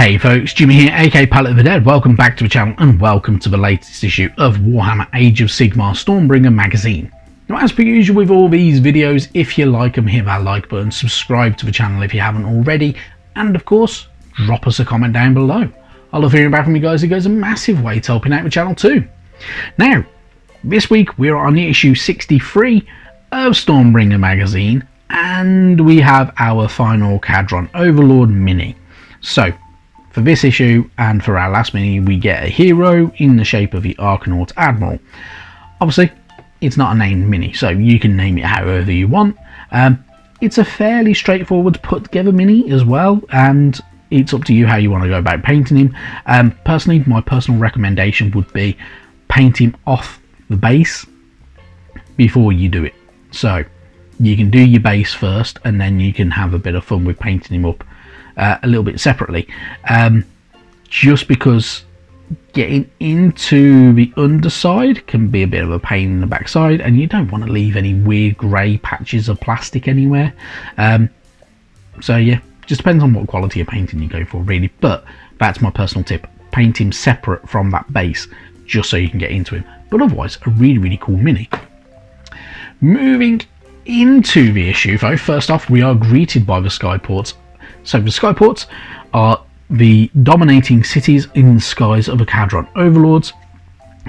Hey folks, Jimmy here, aka Palette of the Dead. Welcome back to the channel and welcome to the latest issue of Warhammer Age of Sigmar Stormbringer magazine. Now, as per usual with all these videos, if you like them, hit that like button, subscribe to the channel if you haven't already, and of course, drop us a comment down below. I love hearing back from you guys. It goes a massive way to helping out the channel too. Now, this week we're on issue 63 of Stormbringer magazine, and we have our final Kharadron Overlord mini. So, for this issue and for our last mini, we get a hero in the shape of the Archanaut Admiral. Obviously, it's not a named mini, so you can name it however you want. It's a fairly straightforward put together mini as well, and it's up to you how you want to go about painting him. Personally, my personal recommendation would be paint him off the base before you do it. So you can do your base first, and then you can have a bit of fun with painting him up a little bit separately, just because getting into the underside can be a bit of a pain in the backside, and you don't want to leave any weird grey patches of plastic anywhere. So yeah, just depends on what quality of painting you go for really, but that's my personal tip. Paint him separate from that base just so you can get into him, but otherwise a really cool mini. Moving into the issue though, first off we are greeted by the skyports. So the skyports are the dominating cities in the skies of the Kharadron Overlords.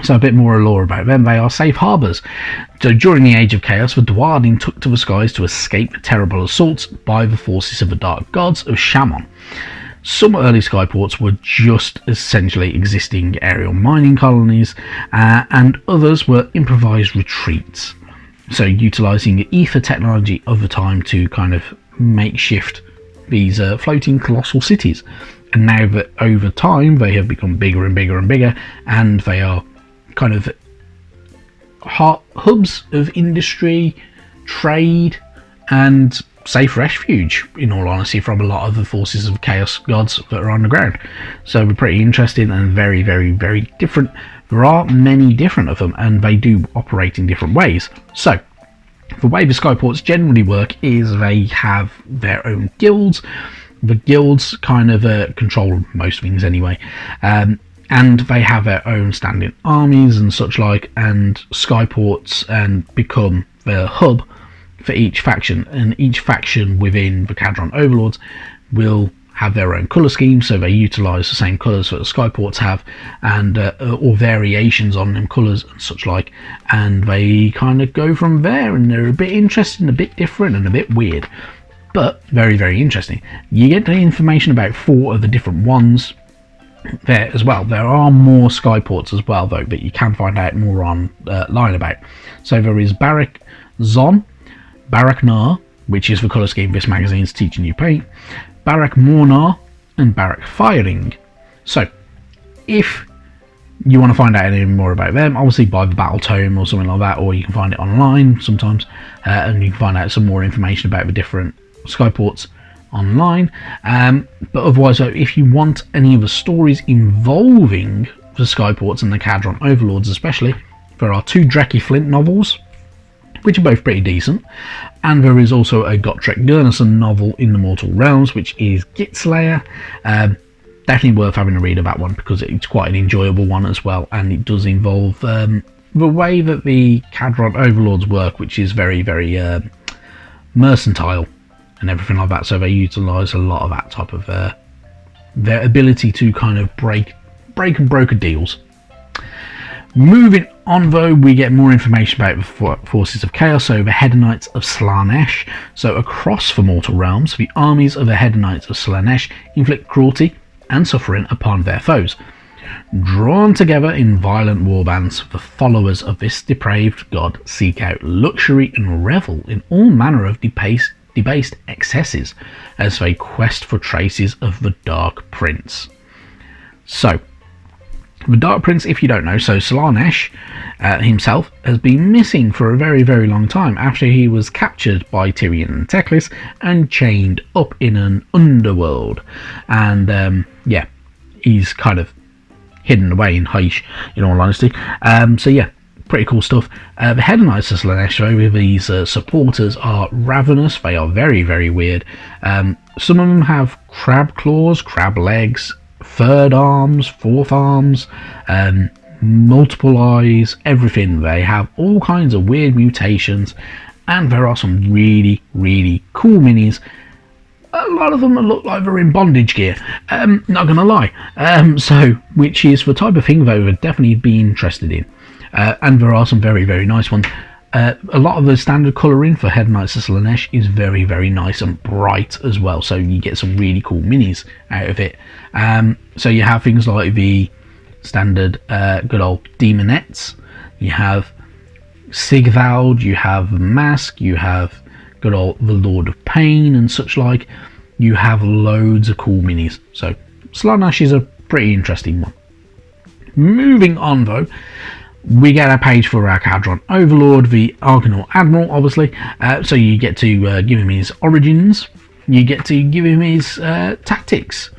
So a bit more lore about them. They are safe harbours. So during the Age of Chaos, the Dwarden took to the skies to escape terrible assaults by the forces of the Dark Gods of Shaman. Some early skyports were just essentially existing aerial mining colonies, and others were improvised retreats. So utilising the ether technology of the time to kind of makeshift these floating colossal cities. And now that over time they have become bigger and bigger and bigger, and they are kind of hubs of industry, trade, and safe refuge, in all honesty, from a lot of the forces of chaos gods that are on the ground. So they're pretty interesting and very different. There are many different of them, and they do operate in different ways. So the way the skyports generally work is they have their own guilds. The guilds kind of control most things anyway, and they have their own standing armies and such like, and skyports and become the hub for each faction, and each faction within the Kharadron Overlords will have their own colour scheme, so they utilise the same colours that the skyports have, and or variations on them colours and such like, and they kind of go from there, and they're a bit interesting, a bit different, and a bit weird, but very interesting. You get the information about 4 of the different ones there as well. There are more skyports as well though, but you can find out more online about. So there is barak-nar, which is the colour scheme this magazine is teaching you paint, barak-nar, and barak-firing. So if you want to find out any more about them, obviously buy the battle tome or something like that, or you can find it online sometimes, and you can find out some more information about the different skyports online. But otherwise, if you want any of the stories involving the skyports and the Kharadron Overlords especially, there are 2 Dreki Flint novels, which are both pretty decent, and there is also a Gotrek Gurnason novel in the Mortal Realms, which is Gitslayer. Definitely worth having a read of that one, because it's quite an enjoyable one as well, and it does involve the way that the Kharadron Overlords work, which is very mercantile and everything like that. So they utilise a lot of that type of their ability to kind of break and broker deals. Moving on though, we get more information about the forces of chaos. So the Hedonites of Slaanesh. So across the Mortal Realms, the armies of the Hedonites of Slaanesh inflict cruelty and suffering upon their foes. Drawn together in violent warbands, the followers of this depraved god seek out luxury and revel in all manner of debased excesses as they quest for traces of the Dark Prince. So the Dark Prince, if you don't know, so Slaanesh himself has been missing for a very long time after he was captured by Tyrion and Teclis and chained up in an underworld, and yeah, he's kind of hidden away in Hysh, in all honesty. So yeah, pretty cool stuff. The Hedonites of Slaanesh, with these supporters, are ravenous. They are very weird. Some of them have crab claws, crab legs, third arms, fourth arms, multiple eyes, everything. They have all kinds of weird mutations, and there are some really, really cool minis. A lot of them look like they're in bondage gear, not gonna lie. So, which is the type of thing they would definitely be interested in. And there are some very, very nice ones. A lot of the standard colouring for Head Knights of Slaanesh is very, very nice and bright as well, so you get some really cool minis out of it. So you have things like the standard good old Demonettes, you have Sigvald, you have Mask, you have good old the Lord of Pain and such like. You have loads of cool minis, so Slaanesh is a pretty interesting one. Moving on though, we get a page for our Kharadron Overlord, the Argonaut Admiral, obviously. So you get to give him his origins, you get to give him his tactics,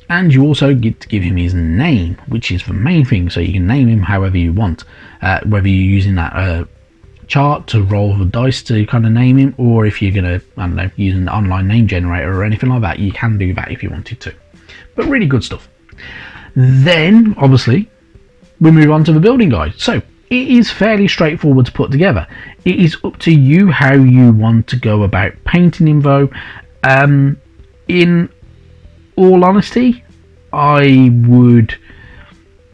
and you also get to give him his name, which is the main thing. So you can name him however you want, whether you're using that chart to roll the dice to kind of name him, or if you're gonna, I don't know, use an online name generator or anything like that, you can do that if you wanted to. But really good stuff. Then obviously we move on to the building guide. So it is fairly straightforward to put together. It is up to you how you want to go about painting him though. In all honesty, I would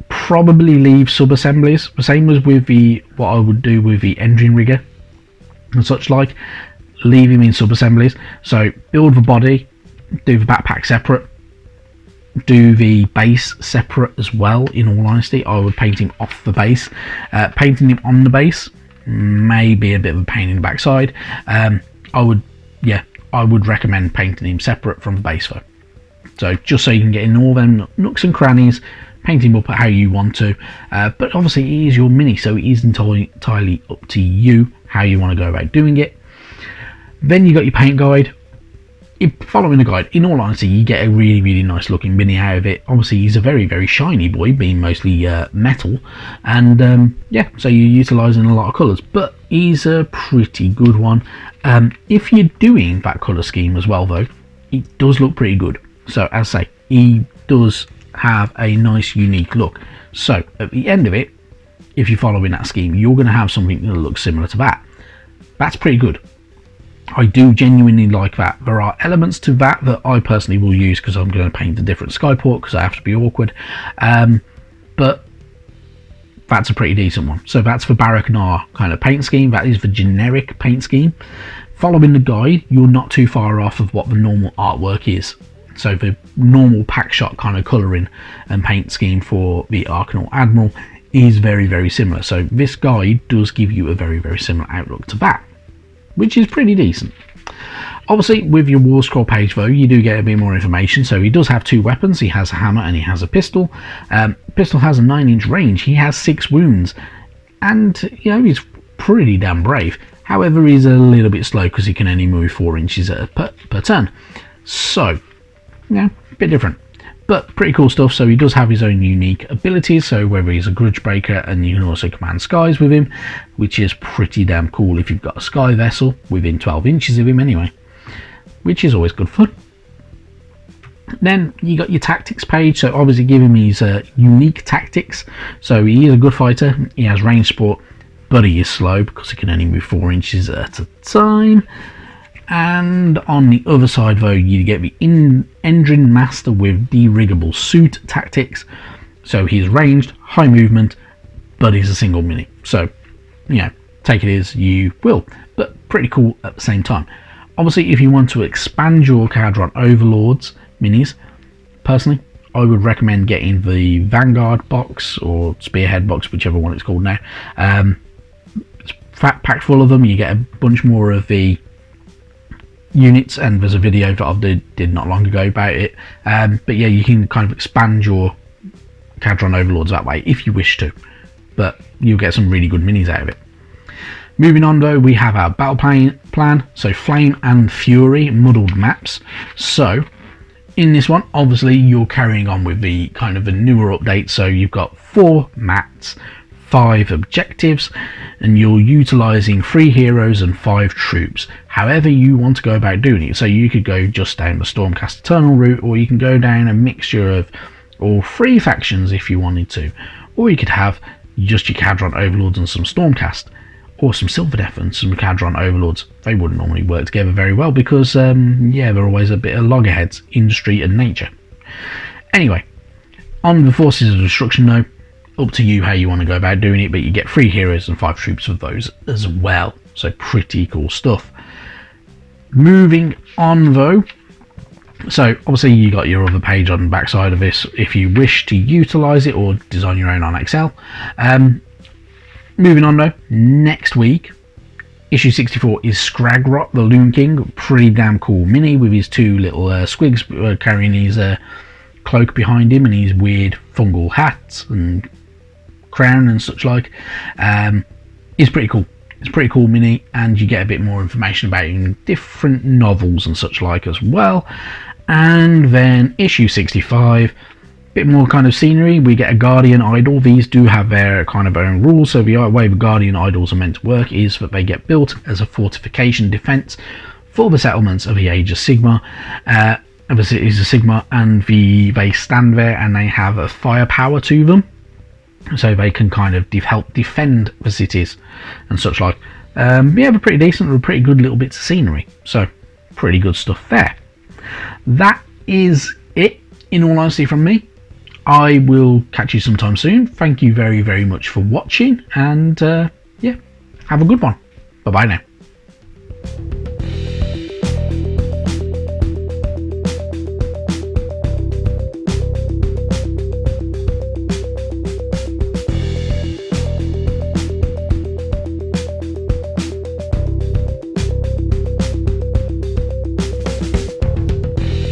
probably leave sub-assemblies, the same as with what I would do with the engine rigger and such like. Leave him in sub-assemblies. So build the body, do the backpack separate, do the base separate as well. In all honesty, I would paint him off the base. Painting him on the base may be a bit of a pain in the backside. I would recommend painting him separate from the base though. So just so you can get in all them nooks and crannies, paint him up how you want to. But obviously it is your mini, so it is entirely up to you how you want to go about doing it. Then you got your paint guide. Following the guide, in all honesty, you get a really, really nice looking mini out of it. Obviously he's a very, very shiny boy, being mostly metal, and yeah, so you're utilising a lot of colours, but he's a pretty good one. If you're doing that colour scheme as well though, it does look pretty good. So as I say, he does have a nice unique look. So at the end of it, if you're following that scheme, you're going to have something that looks similar to that. That's pretty good. I do genuinely like that. There are elements to that I personally will use because I'm going to paint a different skyport because I have to be awkward, but that's a pretty decent one. So that's the barak-nar kind of paint scheme. That is the generic paint scheme. Following the guide, you're not too far off of what the normal artwork is. So the normal pack shot kind of colouring and paint scheme for the Argonaut Admiral is very, very similar. So this guide does give you a very, very similar outlook to that, which is pretty decent. Obviously with your Warscroll page though, you do get a bit more information. So he does have two weapons. He has a hammer and he has a pistol. Pistol has a 9-inch range. He has 6 wounds, and you know, he's pretty damn brave. However, he's a little bit slow because he can only move 4 inches per turn. So yeah, a bit different, but pretty cool stuff. So he does have his own unique abilities, so whether he's a grudge breaker, and you can also command skies with him, which is pretty damn cool if you've got a sky vessel within 12 inches of him anyway, which is always good fun. Then you got your tactics page, so obviously give him his unique tactics. So he is a good fighter, he has range support, but he is slow because he can only move 4 inches at a time. And on the other side though, you get the engine master with deriggable suit tactics. So he's ranged, high movement, but he's a single mini. So, you know, take it as you will, but pretty cool at the same time. Obviously, if you want to expand your Kharadron Overlords minis, personally, I would recommend getting the Vanguard box or Spearhead box, whichever one it's called now. It's packed full of them. You get a bunch more of the units, and there's a video that I did not long ago about it. But yeah, you can kind of expand your Kharadron Overlords that way if you wish to, but you'll get some really good minis out of it. Moving on though, we have our battle plan. So Flame and Fury muddled maps. So in this one, obviously you're carrying on with the kind of the newer update. So you've got 4 mats, 5 objectives, and you're utilizing 3 heroes and 5 troops, however you want to go about doing it. So you could go just down the Stormcast Eternal route, or you can go down a mixture of or 3 factions if you wanted to, or you could have just your Kharadron Overlords and some Stormcast, or some Silverdeath and some Kharadron Overlords. They wouldn't normally work together very well because, yeah, they're always a bit of loggerheads, industry and nature. Anyway, on the Forces of Destruction though, up to you how you want to go about doing it, but you get 3 heroes and 5 troops of those as well, so pretty cool stuff. Moving on though, so obviously you got your other page on the backside of this if you wish to utilise it or design your own on Excel. Moving on though, next week, issue 64 is Skragrot the Loon King, pretty damn cool mini with his 2 little squigs carrying his cloak behind him and his weird fungal hats and crown and such like. It's pretty cool. It's a pretty cool mini, and you get a bit more information about it in different novels and such like as well. And then issue 65, bit more kind of scenery. We get a Guardian Idol. These do have their kind of own rules. So the way the Guardian Idols are meant to work is that they get built as a fortification defense for the settlements of the Age of Sigmar, of the cities of Sigmar, and they stand there and they have a firepower to them. So they can kind of help defend the cities and such like. Yeah, they're pretty decent, they're pretty good little bits of scenery. So, pretty good stuff there. That is it, in all honesty, from me. I will catch you sometime soon. Thank you very, very much for watching. And, yeah, have a good one. Bye-bye now.